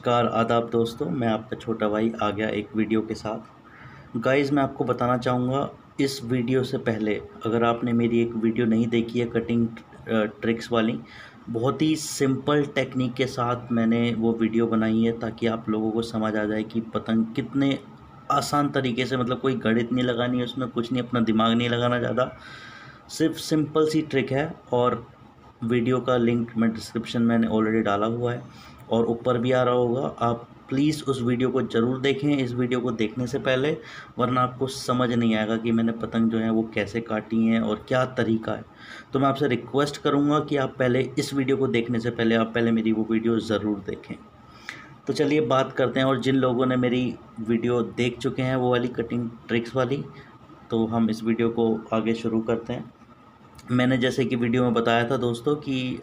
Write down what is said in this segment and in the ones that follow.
नमस्कार आदाब दोस्तों, मैं आपका छोटा भाई आ गया एक वीडियो के साथ। गाइस, मैं आपको बताना चाहूँगा इस वीडियो से पहले अगर आपने मेरी एक वीडियो नहीं देखी है कटिंग ट्रिक्स वाली, बहुत ही सिंपल टेक्निक के साथ मैंने वो वीडियो बनाई है ताकि आप लोगों को समझ आ जाए कि पतंग कितने आसान तरीके से, मतलब कोई गणित नहीं लगानी है उसमें, कुछ नहीं, अपना दिमाग नहीं लगाना ज़्यादा, सिर्फ सिंपल सी ट्रिक है। और वीडियो का लिंक मैं डिस्क्रिप्शन में मैंने ऑलरेडी डाला हुआ है और ऊपर भी आ रहा होगा। आप प्लीज़ उस वीडियो को ज़रूर देखें इस वीडियो को देखने से पहले, वरना आपको समझ नहीं आएगा कि मैंने पतंग जो है वो कैसे काटी हैं और क्या तरीका है। तो मैं आपसे रिक्वेस्ट करूंगा कि आप पहले इस वीडियो को देखने से पहले आप पहले मेरी वो वीडियो ज़रूर देखें। तो चलिए बात करते हैं, और जिन लोगों ने मेरी वीडियो देख चुके हैं वो वाली कटिंग ट्रिक्स वाली, तो हम इस वीडियो को आगे शुरू करते हैं। मैंने जैसे कि वीडियो में बताया था दोस्तों कि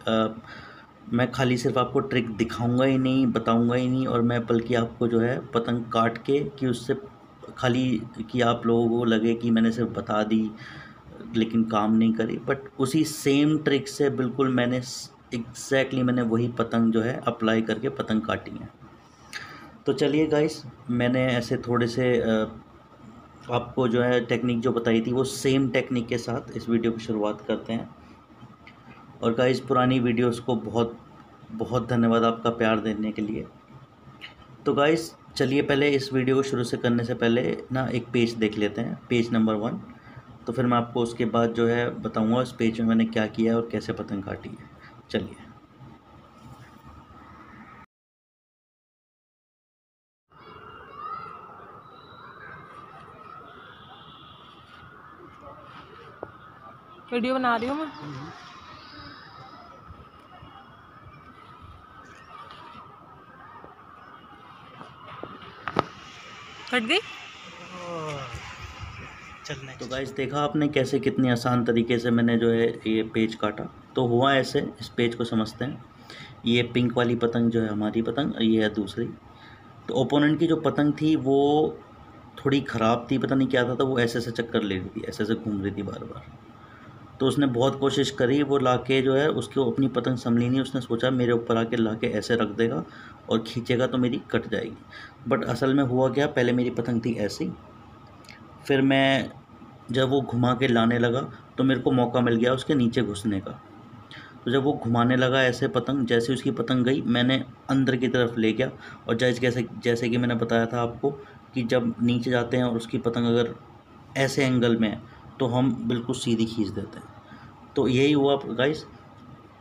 मैं खाली सिर्फ आपको ट्रिक दिखाऊंगा ही नहीं, बताऊंगा ही नहीं, और मैं बल्कि आपको जो है पतंग काट के कि उससे खाली कि आप लोगों को लगे कि मैंने सिर्फ बता दी लेकिन काम नहीं करी, बट उसी सेम ट्रिक से बिल्कुल मैंने एग्जैक्टली मैंने वही पतंग जो है अप्लाई करके पतंग काटी है। तो चलिए गाइस, मैंने ऐसे थोड़े से आपको जो है टेक्निक जो बताई थी वो सेम टेक्निक के साथ इस वीडियो की शुरुआत करते हैं। और गाइस, पुरानी वीडियोस को बहुत बहुत धन्यवाद आपका प्यार देने के लिए। तो गाइस चलिए, पहले इस वीडियो को शुरू से करने से पहले ना एक पेज देख लेते हैं, पेज नंबर 1। तो फिर मैं आपको उसके बाद जो है बताऊंगा इस पेज में मैंने क्या किया है और कैसे पतंग काटी है। चलिए, वीडियो बना रही हूँ मैं। कट गई। तो गाइस देखा आपने कैसे कितनी आसान तरीके से मैंने जो है ये पेज काटा। तो हुआ ऐसे, इस पेज को समझते हैं। ये पिंक वाली पतंग जो है हमारी पतंग, ये है दूसरी। तो ओपोनेंट की जो पतंग थी वो थोड़ी ख़राब थी, पता नहीं क्या था, तो वो ऐसे ऐसे चक्कर ले रही थी, ऐसे ऐसे घूम रही थी बार बार। तो उसने बहुत कोशिश करी, वो लाके जो है उसको अपनी पतंग संभली नहीं, उसने सोचा मेरे ऊपर आके लाके ऐसे रख देगा और खींचेगा तो मेरी कट जाएगी। बट असल में हुआ क्या, पहले मेरी पतंग थी ऐसी, फिर मैं जब वो घुमा के लाने लगा तो मेरे को मौका मिल गया उसके नीचे घुसने का। तो जब वो घुमाने लगा ऐसे पतंग, जैसे उसकी पतंग गई मैंने अंदर की तरफ ले गया। और जैसे जैसे कि मैंने बताया था आपको कि जब नीचे जाते हैं और उसकी पतंग अगर ऐसे एंगल में है तो हम बिल्कुल सीधी खींच देते हैं। तो यही हुआ गाइस,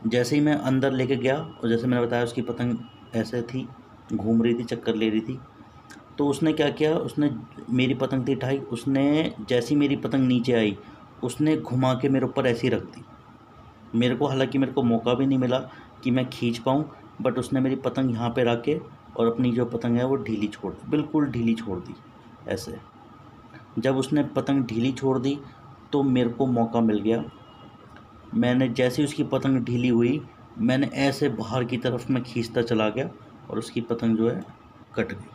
जैसे ही मैं अंदर लेके गया और जैसे मैंने बताया उसकी पतंग ऐसे थी, घूम रही थी, चक्कर ले रही थी। तो उसने क्या किया, उसने मेरी पतंग थी ढाई, उसने जैसी मेरी पतंग नीचे आई उसने घुमा के मेरे ऊपर ऐसी रख दी। मेरे को हालांकि मेरे को मौका भी नहीं मिला कि मैं खींच पाऊँ, बट उसने मेरी पतंग यहाँ पे रख के और अपनी जो पतंग है वो ढीली छोड़ दी, बिल्कुल ढीली छोड़ दी ऐसे। जब उसने पतंग ढीली छोड़ दी तो मेरे को मौका मिल गया। मैंने जैसे उसकी पतंग ढीली हुई, मैंने ऐसे बाहर की तरफ मैं खींचता चला गया और उसकी पतंग जो है कट गई।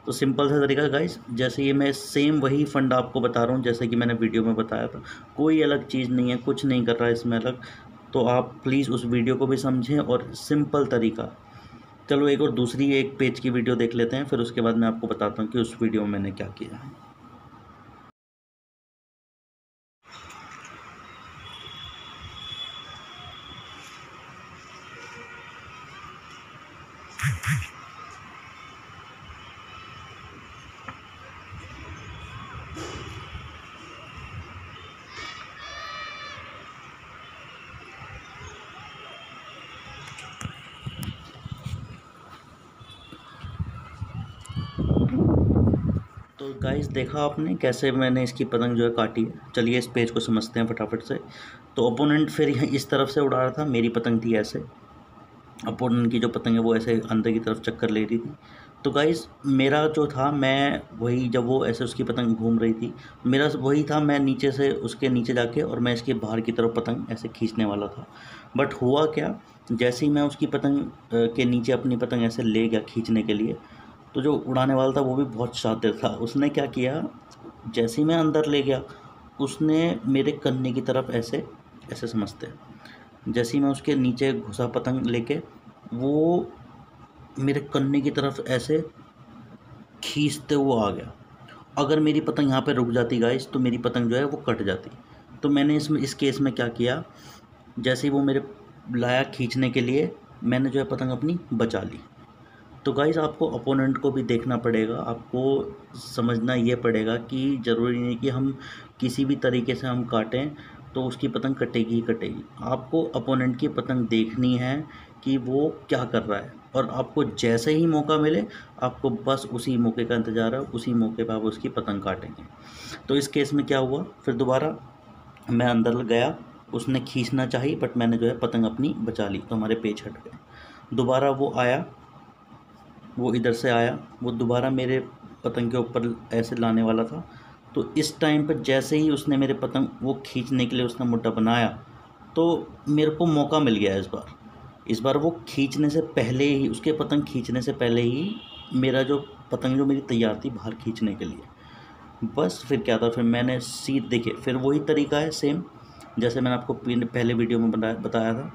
तो सिंपल सा तरीका गाइस, जैसे ये मैं सेम वही फंडा आपको बता रहा हूँ जैसे कि मैंने वीडियो में बताया था, कोई अलग चीज़ नहीं है, कुछ नहीं कर रहा है इसमें अलग। तो आप प्लीज़ उस वीडियो को भी समझें और सिंपल तरीका। चलो एक और दूसरी एक पेज की वीडियो देख लेते हैं, फिर उसके बाद मैं आपको बताता हूँ कि उस वीडियो में मैंने क्या किया है। तो गाइस देखा आपने कैसे मैंने इसकी पतंग जो है काटी है। चलिए इस पेज को समझते हैं फटाफट से। तो ओपोनेंट फिर इस तरफ से उड़ा रहा था, मेरी पतंग थी ऐसे, अपोनेंट की जो पतंग है वो ऐसे अंदर की तरफ चक्कर ले रही थी। तो गाइस मेरा जो था, मैं वही, जब वो ऐसे उसकी पतंग घूम रही थी, मेरा वही था, मैं नीचे से उसके नीचे जाके और मैं इसके बाहर की तरफ पतंग ऐसे खींचने वाला था। बट हुआ क्या, जैसे ही मैं उसकी पतंग के नीचे अपनी पतंग ऐसे ले गया खींचने के लिए, तो जो उड़ाने वाला था वो भी बहुत शातिर था। उसने क्या किया, जैसे ही मैं अंदर ले गया उसने मेरे कन्ने की तरफ ऐसे ऐसे समझते, जैसे ही मैं उसके नीचे घुसा पतंग लेके, वो मेरे कन्ने की तरफ ऐसे खींचते हुए आ गया। अगर मेरी पतंग यहाँ पे रुक जाती गाइस तो मेरी पतंग जो है वो कट जाती। तो मैंने इस केस में क्या किया, जैसे ही वो मेरे लाया खींचने के लिए, मैंने जो है पतंग अपनी बचा ली। तो गाइस आपको अपोनेंट को भी देखना पड़ेगा, आपको समझना ये पड़ेगा कि ज़रूरी नहीं कि हम किसी भी तरीके से हम काटें तो उसकी पतंग कटेगी ही कटेगी। आपको अपोनेंट की पतंग देखनी है कि वो क्या कर रहा है, और आपको जैसे ही मौका मिले आपको बस उसी मौके का इंतज़ार है, उसी मौके पर आप उसकी पतंग काटेंगे। तो इस केस में क्या हुआ, फिर दोबारा मैं अंदर गया, उसने खींचना चाहिए बट मैंने जो है पतंग अपनी बचा ली, तो हमारे पेच हट गए। दोबारा वो आया, वो इधर से आया, वो दोबारा मेरे पतंग के ऊपर ऐसे लाने वाला था। तो इस टाइम पर जैसे ही उसने मेरे पतंग वो खींचने के लिए उसने मुड्ढा बनाया, तो मेरे को मौका मिल गया इस बार वो खींचने से पहले ही, उसके पतंग खींचने से पहले ही मेरा जो पतंग जो मेरी तैयार थी बाहर खींचने के लिए। बस फिर क्या था, फिर मैंने सीध देखिए, फिर वही तरीका है सेम जैसे मैंने आपको पहले वीडियो में बताया था।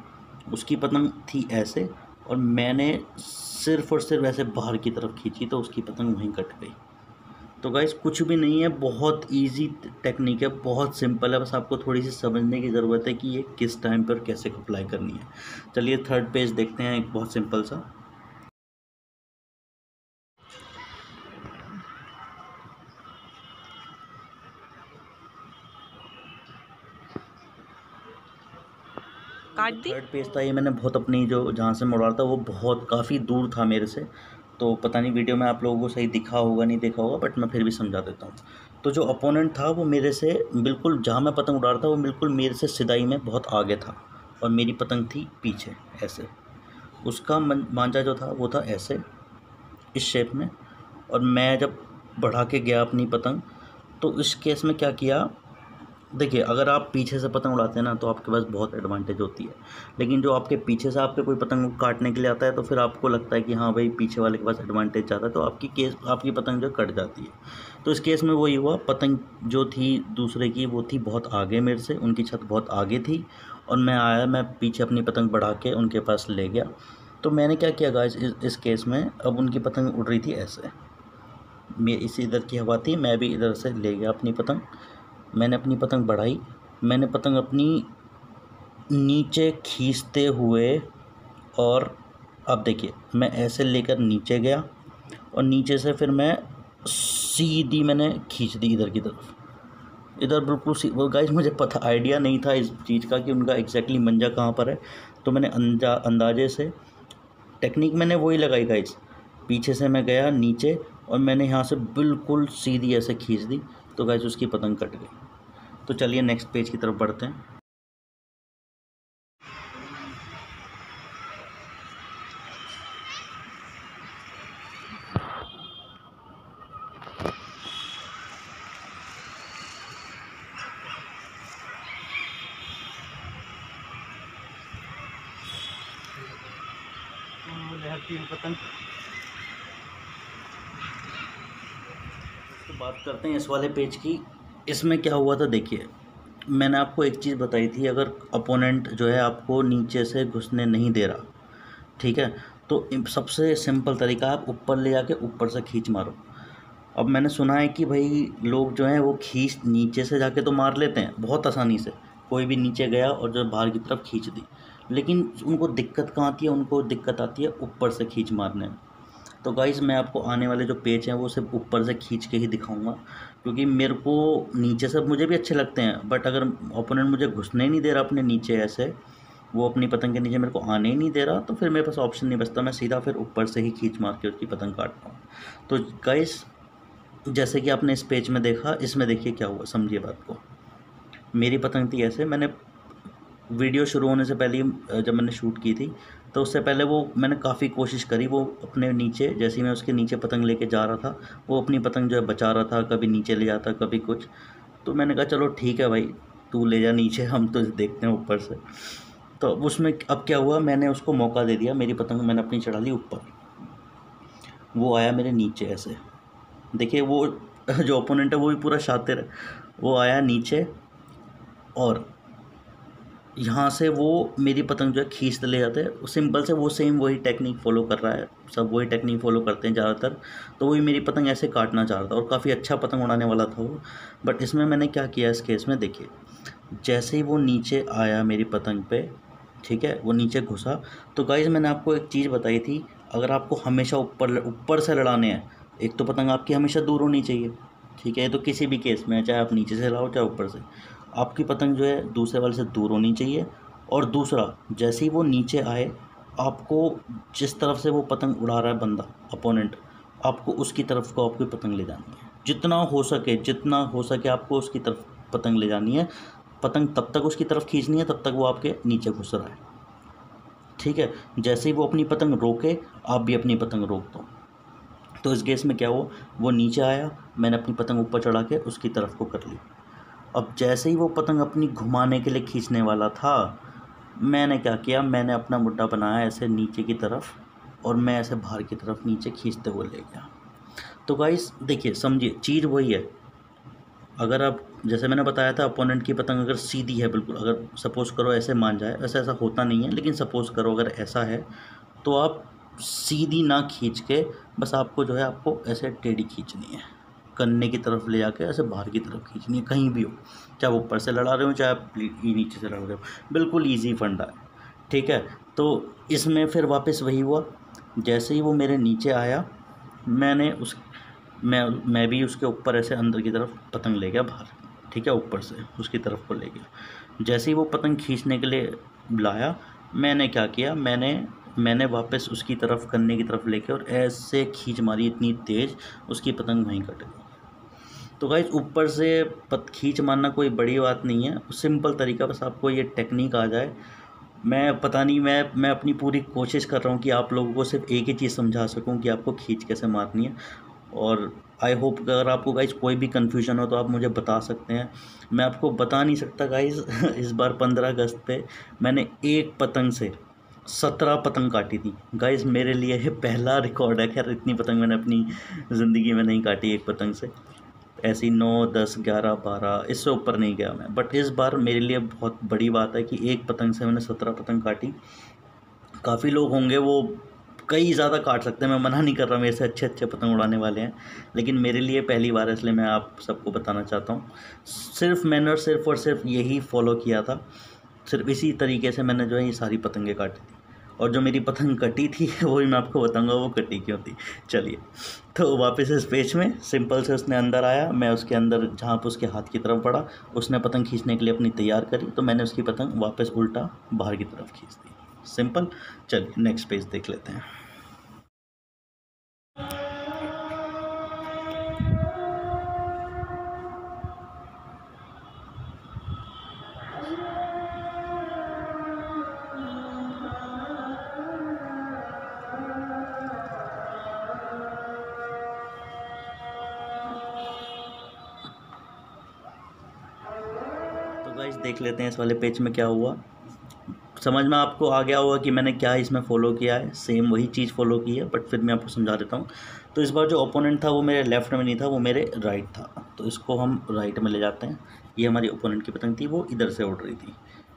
उसकी पतंग थी ऐसे और मैंने सिर्फ और सिर्फ ऐसे बाहर की तरफ खींची तो उसकी पतंग वहीं कट गई। तो गाइस कुछ भी नहीं है, बहुत इजी टेक्निक है, बहुत सिंपल है, बस आपको थोड़ी सी समझने की ज़रूरत है कि ये किस टाइम पर कैसे अप्लाई करनी है। चलिए थर्ड पेज देखते हैं, एक बहुत सिंपल सा। काट दी। थर्ड पेज था ये, मैंने बहुत अपनी जो जहाँ से मोड़ा था वो बहुत काफ़ी दूर था मेरे से, तो पता नहीं वीडियो में आप लोगों को सही दिखा होगा नहीं देखा होगा, बट मैं फिर भी समझा देता हूँ। तो जो अपोनेंट था वो मेरे से बिल्कुल, जहाँ मैं पतंग उड़ा रहा था वो बिल्कुल मेरे से सिदाई में बहुत आगे था और मेरी पतंग थी पीछे ऐसे। उसका मांझा जो था वो था ऐसे इस शेप में, और मैं जब बढ़ा के गया अपनी पतंग, तो इस केस में क्या किया, देखिए अगर आप पीछे से पतंग उड़ाते हैं ना तो आपके पास बहुत एडवांटेज होती है, लेकिन जो आपके पीछे से आपके कोई पतंग काटने के लिए आता है तो फिर आपको लगता है कि हाँ भाई पीछे वाले के पास एडवांटेज ज़्यादा है, तो आपकी पतंग जो कट जाती है। तो इस केस में वही हुआ, पतंग जो थी दूसरे की वो थी बहुत आगे मेरे से, उनकी छत बहुत आगे थी, और मैं आया, मैं पीछे अपनी पतंग बढ़ा के उनके पास ले गया। तो मैंने क्या किया गाइस, इस केस में अब उनकी पतंग उड़ रही थी ऐसे, मैं इसी इधर की हवा थी, मैं भी इधर से ले गया अपनी पतंग, मैंने अपनी पतंग बढ़ाई, मैंने पतंग अपनी नीचे खींचते हुए, और अब देखिए मैं ऐसे लेकर नीचे गया और नीचे से फिर मैं सीधी मैंने खींच दी इधर की तरफ, इधर बिल्कुल वो गाइस मुझे पता आइडिया नहीं था इस चीज़ का कि उनका एग्जैक्टली मंजा कहाँ पर है, तो मैंने अंदाजे से टेक्निक मैंने वही लगाई गाइस, पीछे से मैं गया नीचे और मैंने यहाँ से बिल्कुल सीधी ऐसे खींच दी, तो गाइस उसकी पतंग कट गई। तो चलिए नेक्स्ट पेज की तरफ बढ़ते हैं। पतंग तो बात करते हैं इस वाले पेज की। इसमें क्या हुआ था, देखिए मैंने आपको एक चीज़ बताई थी, अगर अपोनेंट जो है आपको नीचे से घुसने नहीं दे रहा, ठीक है, तो सबसे सिंपल तरीका आप ऊपर ले जाके ऊपर से खींच मारो। अब मैंने सुना है कि भाई लोग जो हैं वो खींच नीचे से जाके तो मार लेते हैं बहुत आसानी से, कोई भी नीचे गया और जो बाहर की तरफ खींच दी, लेकिन उनको दिक्कत कहाँ आती है, उनको दिक्कत आती है ऊपर से खींच मारने में। तो गाइज़ मैं आपको आने वाले जो पेज हैं वो सिर्फ ऊपर से खींच के ही दिखाऊंगा, क्योंकि मेरे को नीचे से मुझे भी अच्छे लगते हैं, बट अगर ओपोनेंट मुझे घुसने ही नहीं दे रहा अपने नीचे ऐसे, वो अपनी पतंग के नीचे मेरे को आने ही नहीं दे रहा, तो फिर मेरे पास ऑप्शन नहीं बचता, मैं सीधा फिर ऊपर से ही खींच मार के उसकी पतंग काटता हूँ। तो गाइज़ जैसे कि आपने इस पेज में देखा, इसमें देखिए क्या हुआ, समझिए बात को। मेरी पतंग थी ऐसे, मैंने वीडियो शुरू होने से पहले जब मैंने शूट की थी तो उससे पहले वो मैंने काफ़ी कोशिश करी, वो अपने नीचे, जैसे ही मैं उसके नीचे पतंग लेके जा रहा था वो अपनी पतंग जो है बचा रहा था, कभी नीचे ले जाता कभी कुछ। तो मैंने कहा चलो ठीक है भाई तू ले जा नीचे, हम तो देखते हैं ऊपर से। तो उसमें अब क्या हुआ, मैंने उसको मौका दे दिया, मेरी पतंग मैंने अपनी चढ़ा ली ऊपर, वो आया मेरे नीचे ऐसे, देखिए वो जो ओपोनेंट है वो भी पूरा शातिर है, वो आया नीचे और यहाँ से वो मेरी पतंग जो है खींचते ले जाते हैं। सिंपल से वो सेम वही टेक्निक फॉलो कर रहा है, सब वही टेक्निक फॉलो करते हैं ज़्यादातर। तो वही मेरी पतंग ऐसे काटना चाह रहा था और काफ़ी अच्छा पतंग उड़ाने वाला था वो। बट इसमें मैंने क्या किया इस केस में, देखिए जैसे ही वो नीचे आया मेरी पतंग पे, ठीक है, वो नीचे घुसा। तो गाइज़ मैंने आपको एक चीज़ बताई थी, अगर आपको हमेशा ऊपर ऊपर से लड़ाने हैं, एक तो पतंग आपकी हमेशा दूर होनी चाहिए, ठीक है, तो किसी भी केस में चाहे आप नीचे से लाओ चाहे ऊपर से, आपकी पतंग जो है दूसरे वाले से दूर होनी चाहिए। और दूसरा, जैसे ही वो नीचे आए, आपको जिस तरफ से वो पतंग उड़ा रहा है बंदा अपोनेंट, आपको उसकी तरफ को आपकी पतंग ले जानी है। जितना हो सके आपको उसकी तरफ पतंग ले जानी है। पतंग तब तक उसकी तरफ खींचनी है तब तक वो आपके नीचे घुस रहा है, ठीक है। जैसे ही वो अपनी पतंग रोके, आप भी अपनी पतंग रोक दो। तो इस केस में क्या हुआ, वो नीचे आया, मैंने अपनी पतंग ऊपर चढ़ा के उसकी तरफ को कर ली। अब जैसे ही वो पतंग अपनी घुमाने के लिए खींचने वाला था, मैंने क्या किया, मैंने अपना मुड्डा बनाया ऐसे नीचे की तरफ और मैं ऐसे बाहर की तरफ नीचे खींचते हुए ले गया। तो गाइस देखिए, समझिए चीज़ वही है। अगर आप, जैसे मैंने बताया था, अपोनेंट की पतंग अगर सीधी है बिल्कुल, अगर सपोज़ करो ऐसे मान जाए, ऐसा होता नहीं है लेकिन सपोज़ करो अगर ऐसा है, तो आप सीधी ना खींच के बस आपको जो है आपको ऐसे टेढ़ी खींचनी है, कन्ने की तरफ ले जाके ऐसे बाहर की तरफ खींचनी है, कहीं भी हो, चाहे वो ऊपर से लड़ा रहे हो चाहे आप नीचे से लड़ा रहे हो, बिल्कुल ईजी फंडा है, ठीक है। तो इसमें फिर वापस वही हुआ, जैसे ही वो मेरे नीचे आया, मैंने मैं भी उसके ऊपर ऐसे अंदर की तरफ पतंग ले गया बाहर, ठीक है, ऊपर से उसकी तरफ को ले गया। जैसे ही वो पतंग खींचने के लिए लाया, मैंने क्या किया, मैंने वापस उसकी तरफ कन्ने की तरफ लेके और ऐसे खींच मारी इतनी तेज़, उसकी पतंग वहीं कट गई। तो गाइस ऊपर से खींच मारना कोई बड़ी बात नहीं है, सिंपल तरीका, बस आपको ये टेक्निक आ जाए। मैं पता नहीं, मैं अपनी पूरी कोशिश कर रहा हूँ कि आप लोगों को सिर्फ एक ही चीज़ समझा सकूँ कि आपको खींच कैसे मारनी है। और आई होप कि अगर आपको गाइस कोई भी कन्फ्यूजन हो तो आप मुझे बता सकते हैं। मैं आपको बता नहीं सकता गाइस इस बार 15 अगस्त पे मैंने एक पतंग से 17 पतंग काटी थी गाइस। मेरे लिए ये पहला रिकॉर्ड है। खैर इतनी पतंग मैंने अपनी ज़िंदगी में नहीं काटी एक पतंग से, ऐसी 9, 10, 11, 12 इससे ऊपर नहीं गया मैं। बट इस बार मेरे लिए बहुत बड़ी बात है कि एक पतंग से मैंने 17 पतंग काटी। काफ़ी लोग होंगे वो कई ज़्यादा काट सकते हैं, मैं मना नहीं कर रहा, मेरे से अच्छे अच्छे पतंग उड़ाने वाले हैं, लेकिन मेरे लिए पहली बार है, इसलिए मैं आप सबको बताना चाहता हूँ। मैंने सिर्फ और सिर्फ यही फॉलो किया था, सिर्फ इसी तरीके से मैंने जो है ये सारी पतंगें काटी थी। और जो मेरी पतंग कटी थी वो भी मैं आपको बताऊंगा वो कटी क्यों थी। चलिए, तो वापस इस पेज में सिंपल से उसने अंदर आया, मैं उसके अंदर जहाँ पर उसके हाथ की तरफ बढ़ा, उसने पतंग खींचने के लिए अपनी तैयार करी, तो मैंने उसकी पतंग वापस उल्टा बाहर की तरफ खींच दी। सिंपल। चलिए नेक्स्ट पेज देख लेते हैं। गाइस देख लेते हैं इस वाले पेज में क्या हुआ। समझ में आपको आ गया होगा कि मैंने क्या इसमें फ़ॉलो किया है, सेम वही चीज़ फॉलो की है, बट फिर मैं आपको समझा देता हूँ। तो इस बार जो ओपोनेंट था वो मेरे लेफ़्ट में नहीं था, वो मेरे राइट था, तो इसको हम राइट में ले जाते हैं। ये हमारी ओपोनेंट की पतंग थी, वो इधर से उड़ रही थी,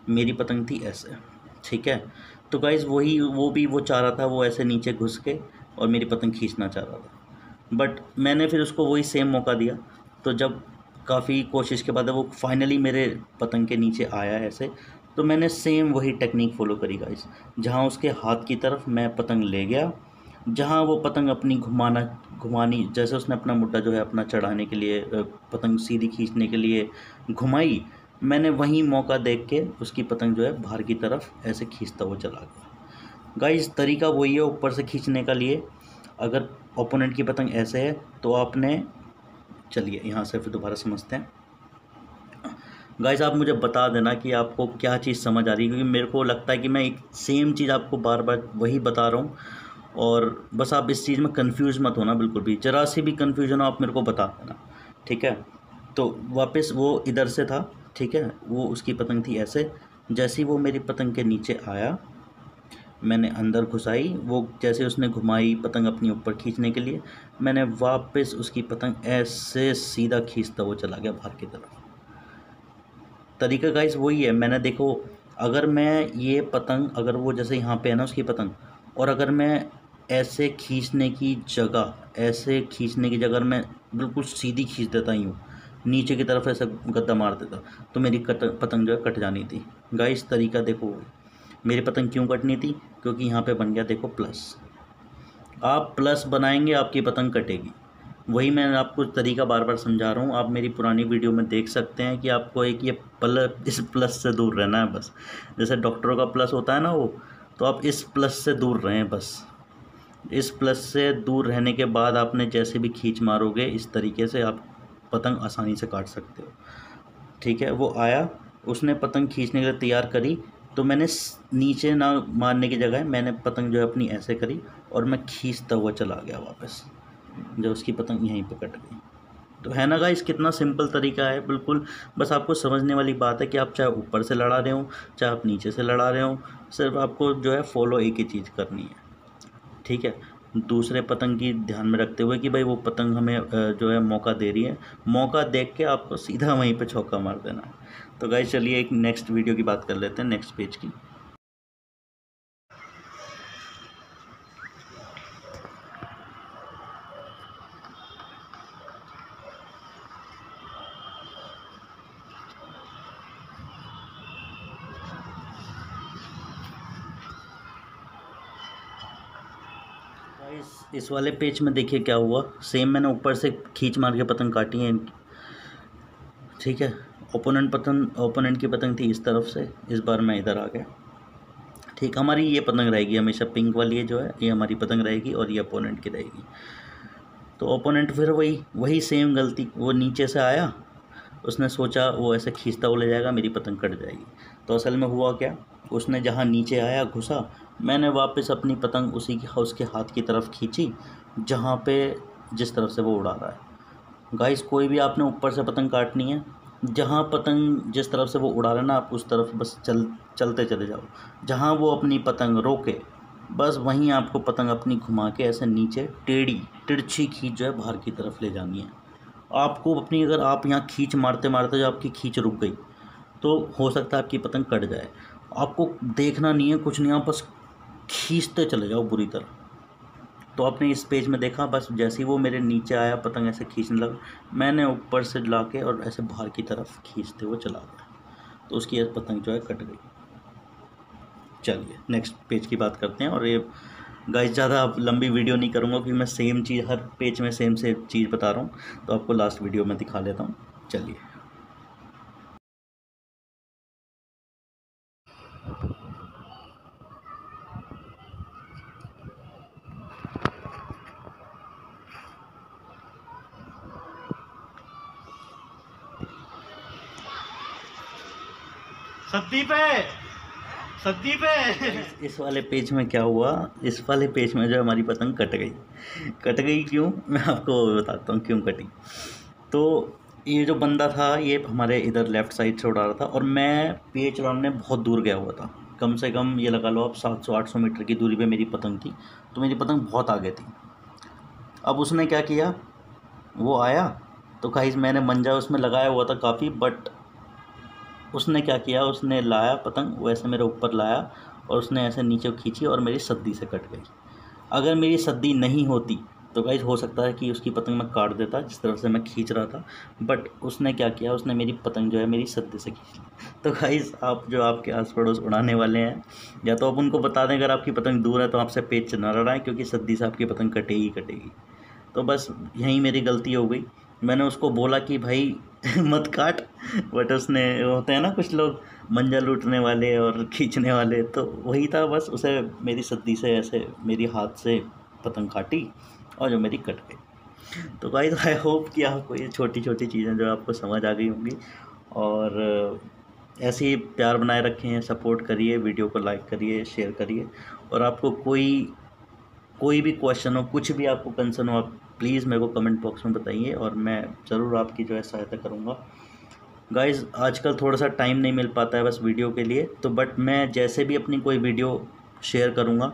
मेरी पतंग थी ऐसे, ठीक है। तो गाइस वो चाह रहा था वो ऐसे नीचे घुस के और मेरी पतंग खींचना चाह रहा था, बट मैंने फिर उसको वही सेम मौका दिया। तो जब काफ़ी कोशिश के बाद वो फाइनली मेरे पतंग के नीचे आया ऐसे, तो मैंने सेम वही टेक्निक फॉलो करी गाइस। जहाँ उसके हाथ की तरफ मैं पतंग ले गया, जहाँ वो पतंग अपनी घुमानी, जैसे उसने अपना मुड्डा जो है अपना चढ़ाने के लिए, पतंग सीधी खींचने के लिए घुमाई, मैंने वहीं मौका देख के उसकी पतंग जो है बाहर की तरफ ऐसे खींचता हुआ चला गया। गाइस तरीका वही है ऊपर से खींचने का लिए। अगर ओपोनेंट की पतंग ऐसे है तो आपने, चलिए यहाँ से फिर दोबारा समझते हैं। गाइस आप मुझे बता देना कि आपको क्या चीज़ समझ आ रही है, क्योंकि मेरे को लगता है कि मैं एक सेम चीज़ आपको बार बार वही बता रहा हूँ, और बस आप इस चीज़ में कंफ्यूज मत होना, बिल्कुल भी ज़रा सी भी कंफ्यूजन हो आप मेरे को बता देना, ठीक है। तो वापस वो इधर से था, ठीक है, वो उसकी पतंग थी ऐसे। जैसे ही वो मेरी पतंग के नीचे आया, मैंने अंदर घुसाई, वो जैसे उसने घुमाई पतंग अपनी ऊपर खींचने के लिए, मैंने वापस उसकी पतंग ऐसे सीधा खींचता हुआ चला गया बाहर की तरफ। तरीका गाइस वही है। मैंने देखो अगर मैं ये पतंग, अगर वो जैसे यहाँ पे है ना उसकी पतंग, और अगर मैं ऐसे खींचने की जगह, अगर मैं बिल्कुल सीधी खींच देता यूँ नीचे की तरफ ऐसे गद्दा मार देता, तो मेरी पतंग जो है कट जानी थी। गाइस तरीका देखो, मेरी पतंग क्यों कटनी थी, क्योंकि यहाँ पे बन गया देखो प्लस। आप प्लस बनाएंगे आपकी पतंग कटेगी। वही मैं आपको तरीका बार बार समझा रहा हूँ, आप मेरी पुरानी वीडियो में देख सकते हैं कि आपको एक ये इस प्लस से दूर रहना है बस। जैसे डॉक्टरों का प्लस होता है ना वो, तो आप इस प्लस से दूर रहें बस। इस प्लस से दूर रहने के बाद आपने जैसे भी खींच मारोगे इस तरीके से आप पतंग आसानी से काट सकते हो। ठीक है, वो आया, उसने पतंग खींचने के लिए तैयार करी, तो मैंने नीचे ना मारने की जगह मैंने पतंग जो है अपनी ऐसे करी और मैं खींचता हुआ चला गया वापस, जब उसकी पतंग यहीं पे कट गई। तो है ना गाइस, कितना सिंपल तरीका है बिल्कुल। बस आपको समझने वाली बात है कि आप चाहे ऊपर से लड़ा रहे हो चाहे आप नीचे से लड़ा रहे हो, सिर्फ आपको जो है फॉलो एक ही चीज़ करनी है। ठीक है, दूसरे पतंग की ध्यान में रखते हुए कि भाई वो पतंग हमें जो है मौका दे रही है, मौका देख के आपको सीधा वहीं पे चौका मार देना है। तो गाइस चलिए एक नेक्स्ट वीडियो की बात कर लेते हैं, नेक्स्ट पेज की। इस वाले पेज में देखिए क्या हुआ, सेम मैंने ऊपर से खींच मार के पतंग काटी है। ठीक है, ओपोनेंट की पतंग थी इस तरफ से, इस बार मैं इधर आ गया। ठीक, हमारी ये पतंग रहेगी हमेशा, पिंक वाली ये जो है ये हमारी पतंग रहेगी और ये ओपोनेंट की रहेगी। तो ओपोनेंट फिर वही सेम गलती, वो नीचे से आया, उसने सोचा वो ऐसे खींचता हुआ ले जाएगा, मेरी पतंग कट जाएगी। तो असल में हुआ क्या, उसने जहाँ नीचे आया घुसा, मैंने वापस अपनी पतंग उसके हाथ की तरफ खींची जहाँ पे जिस तरफ से वो उड़ा रहा है। गाइस कोई भी आपने ऊपर से पतंग काटनी है, जहाँ पतंग जिस तरफ से वो उड़ा रहा है ना, आप उस तरफ बस चलते चले जाओ। जहाँ वो अपनी पतंग रोके बस वहीं आपको पतंग अपनी घुमा के ऐसे नीचे तिरछी खींच जो है बाहर की तरफ ले जानी है आपको अपनी। अगर आप यहाँ खींच मारते मारते जो आपकी खींच रुक गई तो हो सकता है आपकी पतंग कट जाए। आपको देखना नहीं है कुछ नहीं, आप बस खींचते चले जाओ बुरी तरह। तो आपने इस पेज में देखा, बस जैसे ही वो मेरे नीचे आया पतंग ऐसे खींचने लगा, मैंने ऊपर से ला के और ऐसे बाहर की तरफ खींचते हुए चला गया, तो उसकी पतंग जो है कट गई। चलिए नेक्स्ट पेज की बात करते हैं। और ये गाइस ज़्यादा लंबी वीडियो नहीं करूँगा क्योंकि मैं सेम चीज़ हर पेज में सेम चीज़ बता रहा हूँ, तो आपको लास्ट वीडियो में दिखा देता हूँ। चलिए सद्दी पे इस वाले पेज में क्या हुआ, इस वाले पेज में जो हमारी पतंग कट गई। क्यों, मैं आपको बताता हूँ क्यों कटी। तो ये जो बंदा था ये हमारे इधर लेफ़्ट साइड से उड़ा रहा था और मैं पेच उड़ाने बहुत दूर गया हुआ था, कम से कम ये लगा लो आप 700-800 मीटर की दूरी पे मेरी पतंग थी, तो मेरी पतंग बहुत आगे थी। अब उसने क्या किया, वो आया तो गाइस मैंने मंजा उसमें लगाया हुआ था काफ़ी, बट उसने क्या किया, उसने लाया पतंग वो ऐसे मेरे ऊपर लाया और उसने ऐसे नीचे खींची और मेरी सद्दी से कट गई। अगर मेरी सद्दी नहीं होती तो गाइस हो सकता है कि उसकी पतंग मैं काट देता जिस तरफ से मैं खींच रहा था, बट उसने क्या किया, उसने मेरी पतंग जो है मेरी सद्दी से खींच ली। तो गाइस आप जो आपके आस पड़ोस उड़ाने वाले हैं, या तो आप उनको बता दें अगर आपकी पतंग दूर है तो आपसे पेच न लड़ाएं, क्योंकि सद्दी से आपकी पतंग कटेगी। तो बस यहीं मेरी गलती हो गई, मैंने उसको बोला कि भाई मत काट, बट उसने, होते हैं ना कुछ लोग मंजा लूटने वाले और खींचने वाले, तो वही था, बस उसे मेरी सद्दी से ऐसे मेरी हाथ से पतंग काटी और जो मेरी कट गई। तो गाइस आई होप कि आपको ये छोटी छोटी चीज़ें जो आपको समझ आ गई होंगी, और ऐसे ही प्यार बनाए रखें, सपोर्ट करिए, वीडियो को लाइक करिए, शेयर करिए, और आपको कोई भी क्वेश्चन हो, कुछ भी आपको कंसर्न हो, आप प्लीज़ मेरे को कमेंट बॉक्स में बताइए और मैं ज़रूर आपकी जो है सहायता करूँगा। गाइज़ आजकल थोड़ा सा टाइम नहीं मिल पाता है बस वीडियो के लिए, तो बट मैं जैसे भी अपनी कोई वीडियो शेयर करूँगा,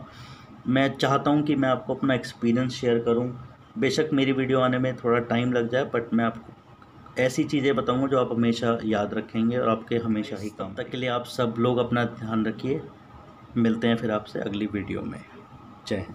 मैं चाहता हूँ कि मैं आपको अपना एक्सपीरियंस शेयर करूँ। बेशक मेरी वीडियो आने में थोड़ा टाइम लग जाए, बट मैं आपको ऐसी चीज़ें बताऊंगा जो आप हमेशा याद रखेंगे और आपके हमेशा ही काम। तक के लिए आप सब लोग अपना ध्यान रखिए। मिलते हैं फिर आपसे अगली वीडियो में। जय हिंद।